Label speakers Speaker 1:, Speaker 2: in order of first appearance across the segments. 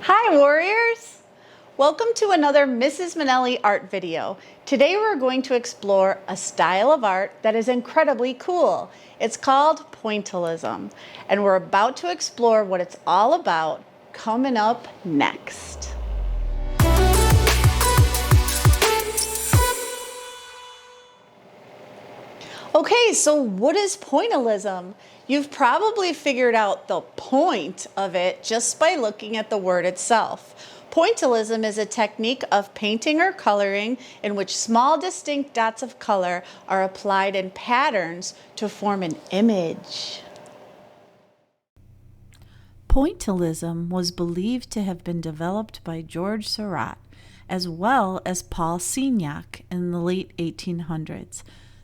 Speaker 1: Hi warriors! Welcome to another Mrs. Minelli art video. Today we're going to explore a style of art that is incredibly cool. It's called Pointillism, and we're about to explore what it's all about coming up next. Okay, so what is pointillism? You've probably figured out the point of it just by looking at the word itself. Pointillism is a technique of painting or coloring in which small distinct dots of color are applied in patterns to form an image.
Speaker 2: Pointillism was believed to have been developed by George Seurat as well as Paul Signac in the late 1800s.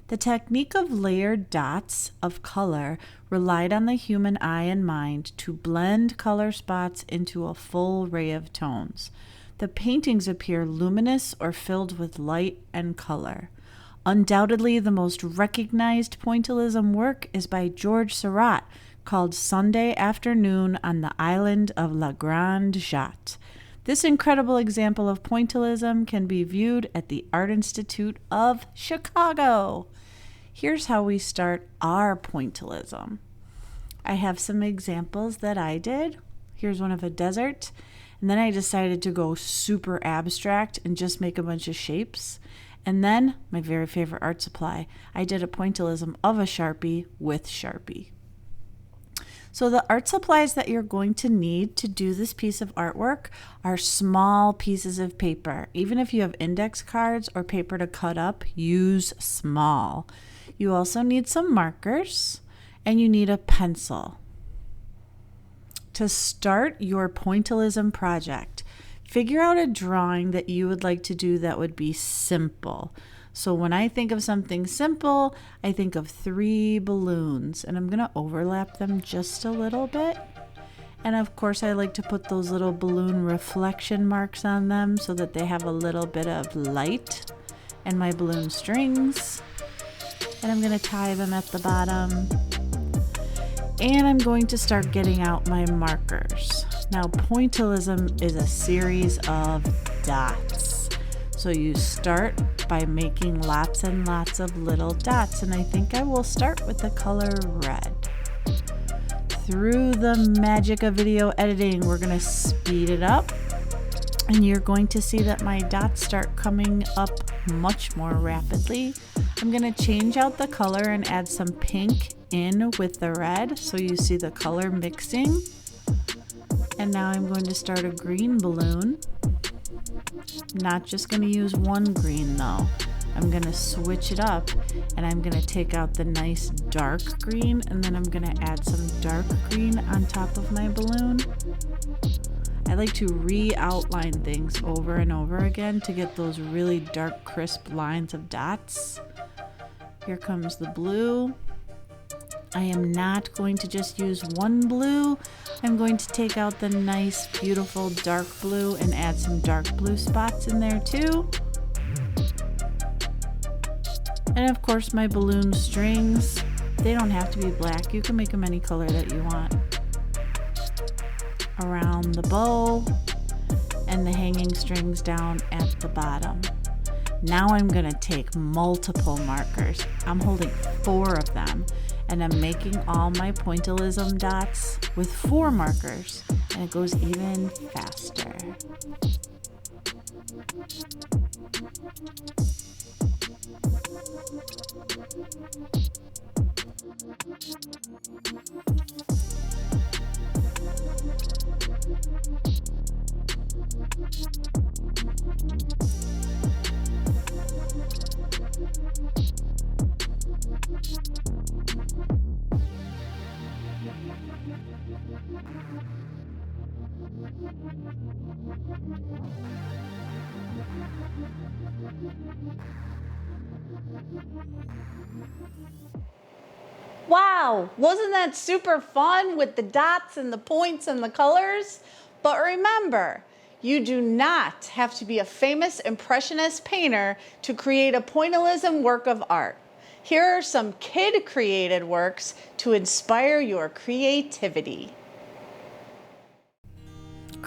Speaker 2: The technique of layered dots of color relied on the human eye and mind to blend color spots into a full ray of tones. The paintings appear luminous or filled with light and color. Undoubtedly, the most recognized pointillism work is by George Seurat, called Sunday Afternoon on the Island of La Grande Jatte. This incredible example of pointillism can be viewed at the Art Institute of Chicago. Here's how we start our pointillism. I have some examples that I did. Here's one of a desert. And then I decided to go super abstract and just make a bunch of shapes. And then, my very favorite art supply, I did a pointillism of a Sharpie with Sharpie. So the art supplies that you're going to need to do this piece of artwork are small pieces of paper. Even if you have index cards or paper to cut up, use small. You also need some markers and you need a pencil. To start your pointillism project, figure out a drawing that you would like to do that would be simple. So when I think of something simple, I think of 3 balloons, and I'm going to overlap them just a little bit. And of course, I like to put those little balloon reflection marks on them so that they have a little bit of light. And my balloon strings, and I'm going to tie them at the bottom. And I'm going to start getting out my markers. Now, pointillism is a series of dots. So you start by making lots and lots of little dots, and I think I will start with the color red. Through the magic of video editing, we're going to speed it up, and you're going to see that my dots start coming up much more rapidly. I'm going to change out the color and add some pink in with the red so you see the color mixing. And now I'm going to start a green balloon. Not just going to use one green though. I'm going to switch it up, and I'm going to take out the nice dark green, and then I'm going to add some dark green on top of my balloon. I like to re-outline things over and over again to get those really dark, crisp lines of dots. Here comes the blue. I am not going to just use one blue. I'm going to take out the nice, beautiful dark blue and add some dark blue spots in there too. And of course, my balloon strings, they don't have to be black. You can make them any color that you want. Around the bow and the hanging strings down at the bottom. Now I'm going to take multiple markers. I'm holding 4 of them, and I'm making all my pointillism dots with 4 markers, and it goes even faster.
Speaker 1: Wow, wasn't that super fun with the dots and the points and the colors? But remember, you do not have to be a famous impressionist painter to create a pointillism work of art. Here are some kid-created works to inspire your creativity.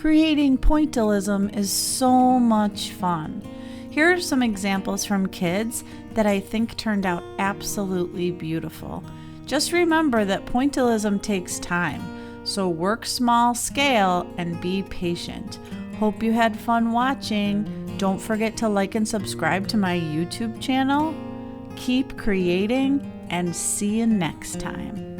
Speaker 2: Creating pointillism is so much fun. Here are some examples from kids that I think turned out absolutely beautiful. Just remember that pointillism takes time, so work small scale and be patient. Hope you had fun watching. Don't forget to like and subscribe to my YouTube channel. Keep creating and see you next time.